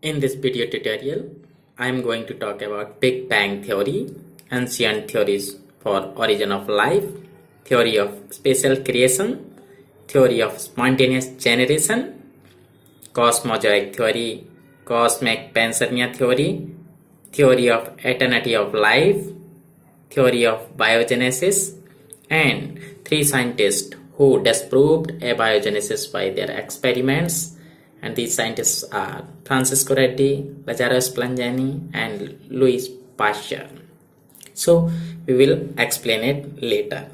In this video tutorial, I am going to talk about Big Bang Theory, ancient theories for origin of life, theory of spatial creation, theory of spontaneous generation, Cosmozoic Theory, cosmic panspermia theory, theory of eternity of life, theory of biogenesis, and three scientists who disproved abiogenesis by their experiments. And these scientists are Francesco Redi, Lazarus Spallanzani, and Louis Pasteur. So we will explain it later.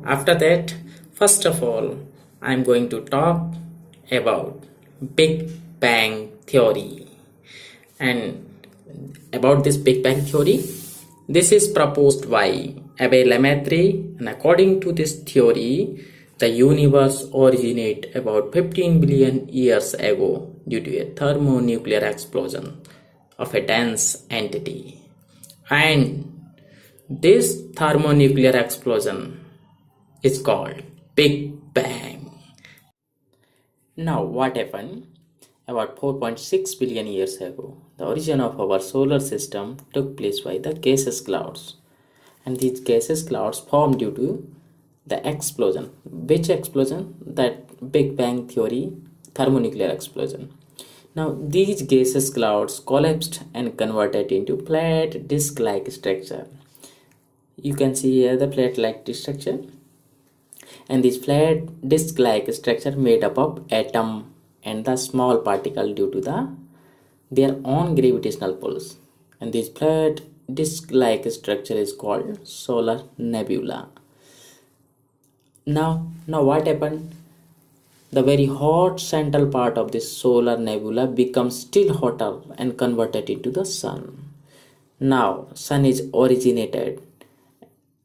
After that, first of all, I am going to talk about Big Bang Theory. And about this Big Bang Theory, this is proposed by Abiogenesis, and according to this theory, the universe originated about 15 billion years ago due to a thermonuclear explosion of a dense entity. And this thermonuclear explosion is called Big Bang. Now what happened? About 4.6 billion years ago, the origin of our solar system took place by the gaseous clouds. And these gaseous clouds formed due to the explosion. Which explosion? That Big Bang Theory thermonuclear explosion. Now these gaseous clouds collapsed and converted into flat disc-like structure. You can see here the flat-like structure. And this flat disc-like structure made up of atom and the small particle due to their own gravitational pulls. And this flat disc-like structure is called solar nebula. Now what happened? The very hot central part of this solar nebula becomes still hotter and converted into the sun. Now sun is originated,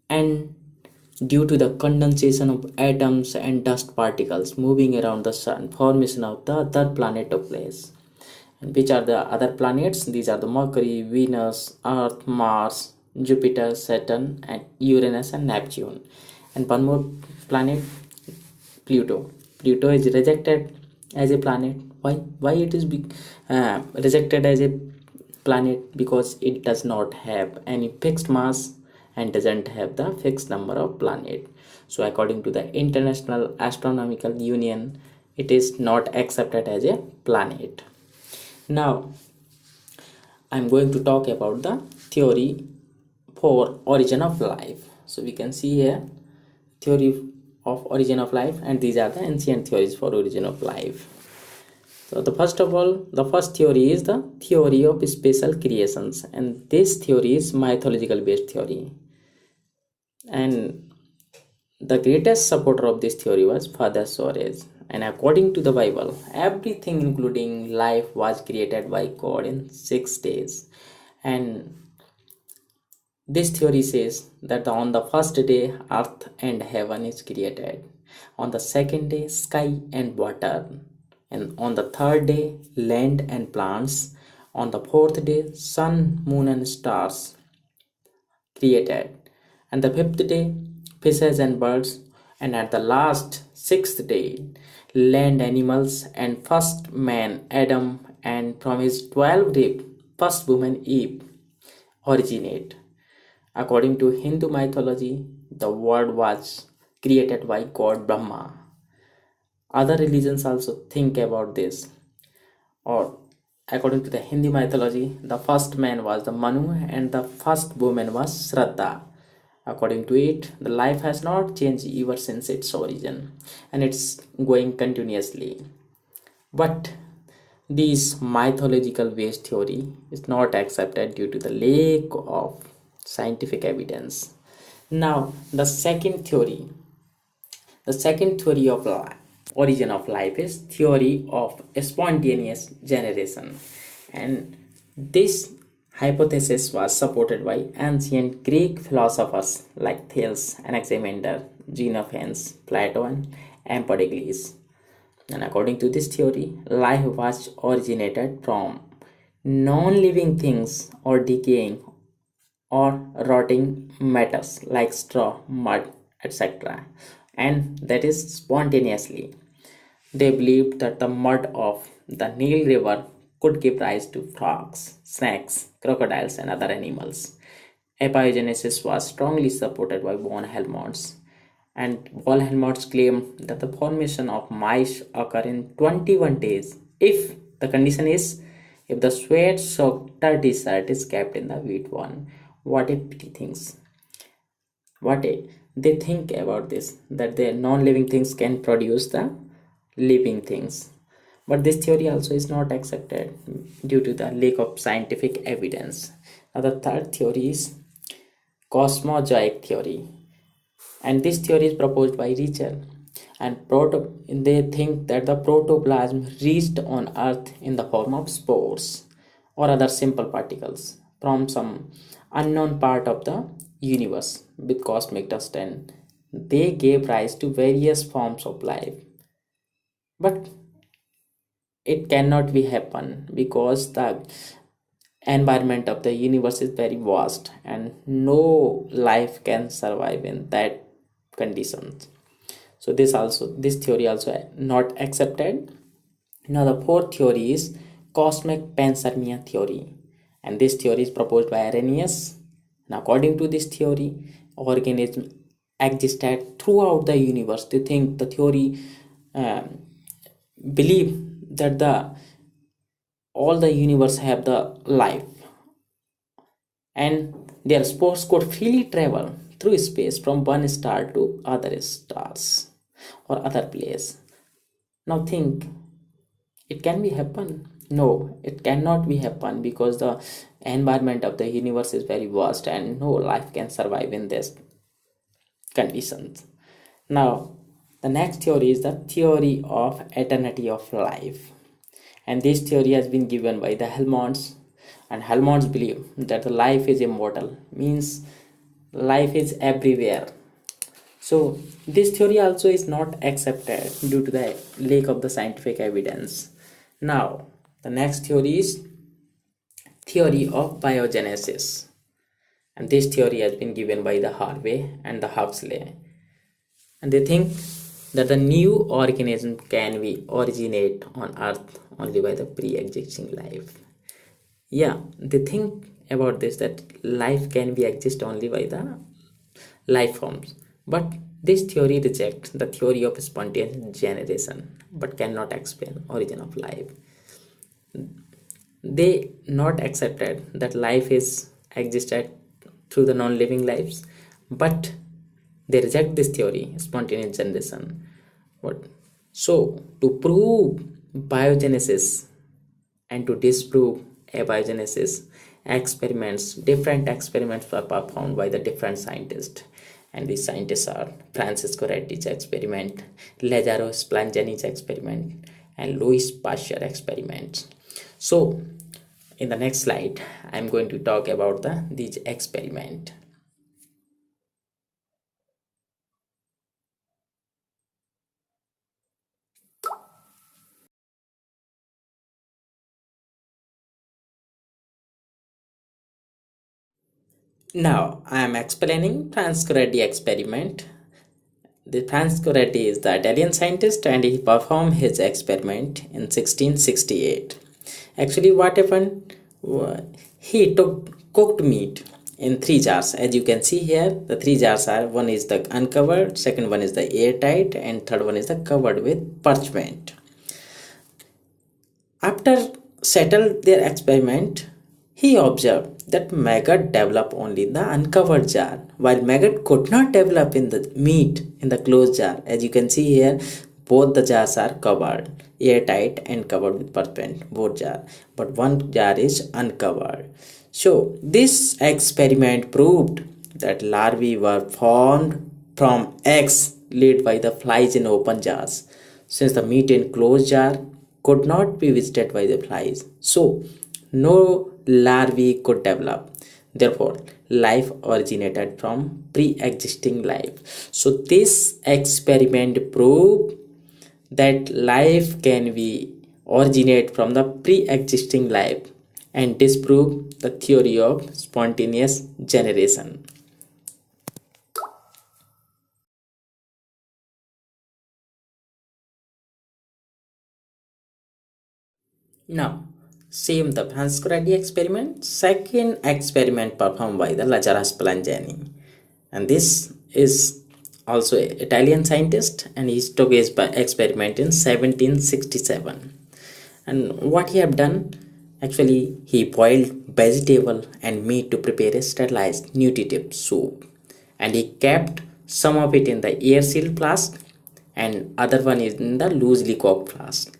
and due to the condensation of atoms and dust particles moving around the sun, formation of the other planet took place. And which are the other planets? These are the Mercury, Venus, Earth, Mars, Jupiter, Saturn, and Uranus and Neptune. And one more planet, Pluto. Pluto is rejected as a planet. Why it is rejected as a planet? Because it does not have any fixed mass and doesn't have the fixed number of planets. So according to the International Astronomical Union, it is not accepted as a planet. Now I'm going to talk about the theory for origin of life. So we can see here theory of origin of life, and these are the ancient theories for origin of life. So the first theory is the theory of spatial creations, and this theory is mythological based theory. And the greatest supporter of this theory was Father Soares. And according to the Bible, everything including life was created by God in 6 days. And this theory says that on the first day, earth and heaven is created. On the second day, sky and water. And on the third day, land and plants. On the fourth day, sun, moon and stars created. And the fifth day, fishes and birds. And at the last, sixth day, land animals and first man, Adam, and from his 12 rib, first woman, Eve, originate. According to Hindu mythology, the world was created by God Brahma. Other religions also think about this. Or according to the Hindu mythology, the first man was the Manu and the first woman was Shraddha. According to it, the life has not changed ever since its origin, and it's going continuously. But this mythological based theory is not accepted due to the lack of scientific evidence. Now the second theory of origin of life is theory of spontaneous generation, and this hypothesis was supported by ancient Greek philosophers like Thales, Anaximander, Xenophanes, Plato, and Empedocles. And according to this theory, life was originated from non-living things or decaying or rotting matters like straw, mud, etc. And that is spontaneously. They believed that the mud of the Nile River could give rise to frogs, snakes, crocodiles, and other animals. Abiogenesis was strongly supported by von Helmholtz, and von Helmholtz claimed that the formation of mice occur in 21 days if the condition is if the sweat-soaked t-shirt is kept in the wet one. What if he thinks? What if they think about this, that the non-living things can produce the living things? But this theory also is not accepted due to the lack of scientific evidence. Now the third theory is Cosmozoic Theory, and this theory is proposed by Richard. And they think that the protoplasm reached on Earth in the form of spores or other simple particles from some unknown part of the universe with cosmic dust, and they gave rise to various forms of life. But it cannot be happen because the environment of the universe is very vast and no life can survive in that conditions. So this theory also not accepted. Now the fourth theory is cosmic panspermia theory, and this theory is proposed by Arrhenius. And according to this theory, organisms existed throughout the universe. They think the theory believe that the all the universe have the life, and their spores could freely travel through space from one star to other stars or other place. Now think, it can be happen? No, it cannot be happen because the environment of the universe is very vast and no life can survive in this conditions. Now the next theory is the theory of eternity of life, and this theory has been given by the Helmholtz. And Helmholtz believe that the life is immortal, means life is everywhere. So this theory also is not accepted due to the lack of the scientific evidence. Now the next theory is theory of biogenesis, and this theory has been given by the Harvey and the Huxley, and they think that the new organism can be originate on earth only by the pre-existing life. Yeah, they think about this, that life can be exist only by the life forms. But this theory rejects the theory of spontaneous generation but cannot explain origin of life. They not accepted that life is existed through the non-living lives, but they reject this theory, spontaneous generation. What? So to prove biogenesis and to disprove abiogenesis, different experiments were performed by the different scientists. And these scientists are Francesco Redi's experiment, Lazzaro Spallanzani's experiment, and Louis Pasteur experiments. So in the next slide, I'm going to talk about these experiment. Now I am explaining Francesco Redi experiment. The Francesco Redi is the Italian scientist, and he performed his experiment in 1668. Actually, what happened? He took cooked meat in three jars. As you can see here, the three jars are, one is the uncovered, second one is the airtight, and third one is the covered with parchment. After settled their experiment, he observed that maggot developed only in the uncovered jar, while maggot could not develop in the meat in the closed jar. As you can see here, both the jars are covered, airtight and covered with parchment, both jar, but one jar is uncovered. So this experiment proved that larvae were formed from eggs laid by the flies in open jars, since the meat in closed jar could not be visited by the flies. So no larvae could develop. Therefore, life originated from pre-existing life. So this experiment proved that life can be originate from the pre-existing life and disprove the theory of spontaneous generation. Now, Same the Redi experiment, second experiment performed by the Lazarus Spallanzani, and this is also an Italian scientist, and he took his experiment in 1767. And what he have done, actually he boiled vegetable and meat to prepare a sterilized nutritive soup, and he kept some of it in the air sealed flask and other one is in the loosely corked flask,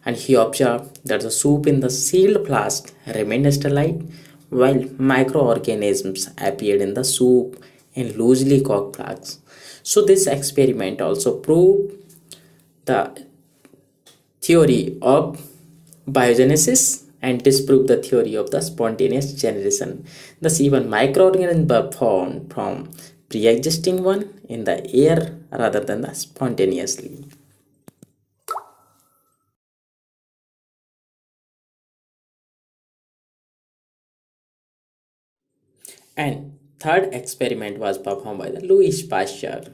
and he observed that the soup in the sealed flask remained sterile while microorganisms appeared in the soup in loosely corked flasks. So this experiment also proved the theory of biogenesis and disproved the theory of the spontaneous generation. Thus even microorganisms were formed from pre-existing one in the air rather than the spontaneously. And third experiment was performed by the Louis Pasteur,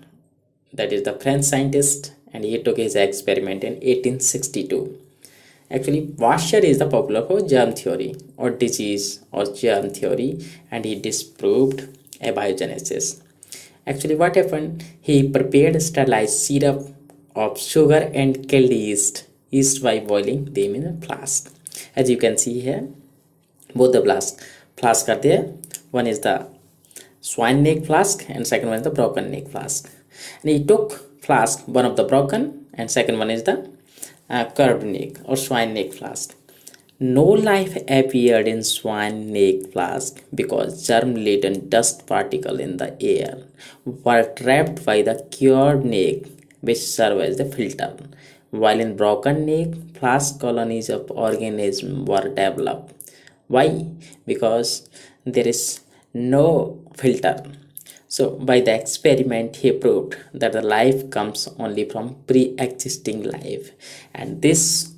that is the French scientist, and he took his experiment in 1862. Actually, Pasteur is the popular for germ theory or disease or germ theory, and he disproved abiogenesis. Actually, what happened? He prepared sterilized syrup of sugar and killed yeast by boiling them in a flask. As you can see here, both the flask are there. One is the swine neck flask and second one is the broken neck flask. And he took flask, one of the broken and second one is the curved neck or swine neck flask. No life appeared in swine neck flask because germ-laden dust particles in the air were trapped by the cured neck, which served as the filter, while in broken neck flask colonies of organisms were developed. Why? Because there is no filter. So by the experiment he proved that the life comes only from pre-existing life, and this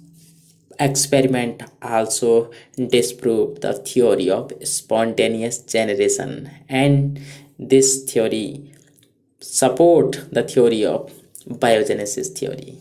experiment also disproved the theory of spontaneous generation, and this theory support the theory of biogenesis theory.